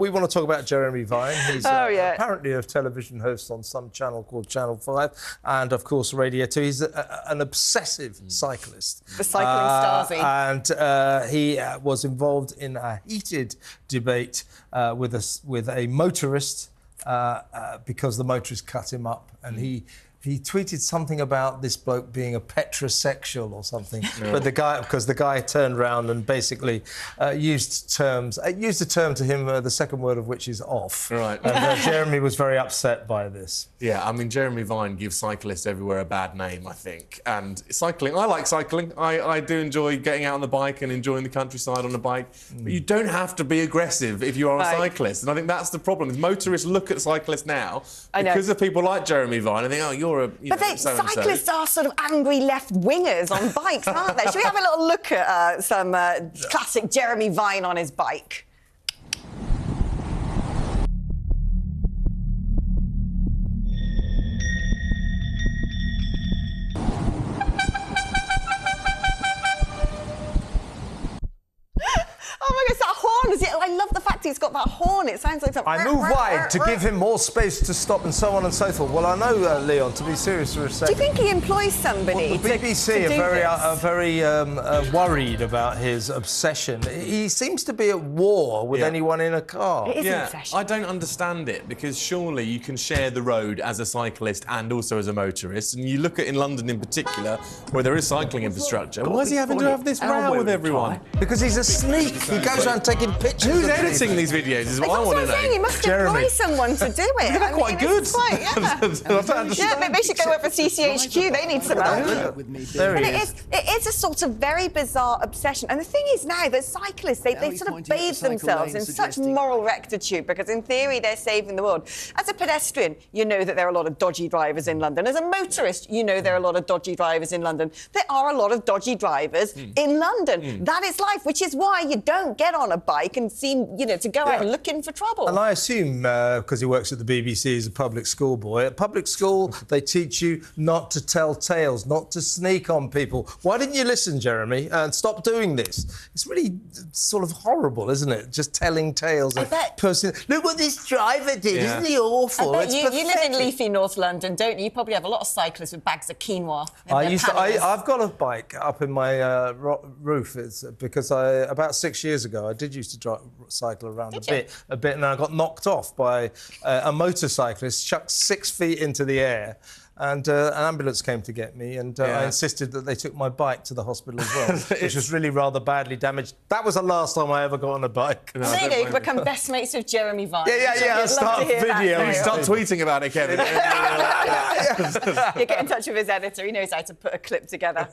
We want to talk about Jeremy Vine. He's apparently a television host on some channel called Channel 5 and, of course, Radio 2. He's an obsessive cyclist. The cycling Stasi. And he was involved in a heated debate with a motorist because the motorist cut him up, and he tweeted something about this bloke being a petrosexual or something. Yeah. But the guy turned around and basically used a term to him, the second word of which is off. Right. And Jeremy was very upset by this. Yeah, I mean, Jeremy Vine gives cyclists everywhere a bad name, I think. And cycling, I like cycling. I do enjoy getting out on the bike and enjoying the countryside on the bike. But you don't have to be aggressive if you are a cyclist. And I think that's the problem. Is motorists look at cyclists now because of people like Jeremy Vine and think, oh, you're a... cyclists are sort of angry left-wingers on bikes, aren't they? Should we have a little look at some classic Jeremy Vine on his bike? Oh my God, it's that horn, is it? I love the fact he's got that horn. It sounds like something... I move wide to give him more space to stop and so on and so forth. Well, I know, Leon, to be serious for a second... Do you think he employs somebody the BBC are very worried about his obsession. He seems to be at war with anyone in a car. It is an obsession. I don't understand it, because surely you can share the road as a cyclist and also as a motorist. And you look at in London in particular, where there is cycling infrastructure. Why is he having to have this row with everyone? Because he's a sneak. He goes around taking pictures. Who's editing these videos is what I want to know. He must employ someone to do it. They're quite good. Maybe they should go over CCHQ. They need some help. It is a sort of very bizarre obsession. And the thing is now that cyclists, they sort of bathe themselves in such moral rectitude because in theory they're saving the world. As a pedestrian, you know that there are a lot of dodgy drivers in London. As a motorist, you know there are a lot of dodgy drivers in London. There are a lot of dodgy drivers in London. That is life, which is why you don't get on a bike and seem, to go out looking for trouble. And I assume, because he works at the BBC as a public school boy, at public school they teach you not to tell tales, not to sneak on people. Why didn't you listen, Jeremy, and stop doing this? It's really sort of horrible, isn't it? Just telling tales. Look what this driver did, isn't he awful? I bet you live in leafy North London, don't you? You probably have a lot of cyclists with bags of quinoa. I've got a bike up in my roof. It's because about 6 years ago, I did used to cycle around a bit, and I got knocked off by a motorcyclist, chucked 6 feet into the air, and an ambulance came to get me, and I insisted that they took my bike to the hospital as well, which was really rather badly damaged. That was the last time I ever got on a bike. So you become best mates with Jeremy Vine. Yeah, start video. Start tweeting about it, Kevin. You get in touch with his editor. He knows how to put a clip together.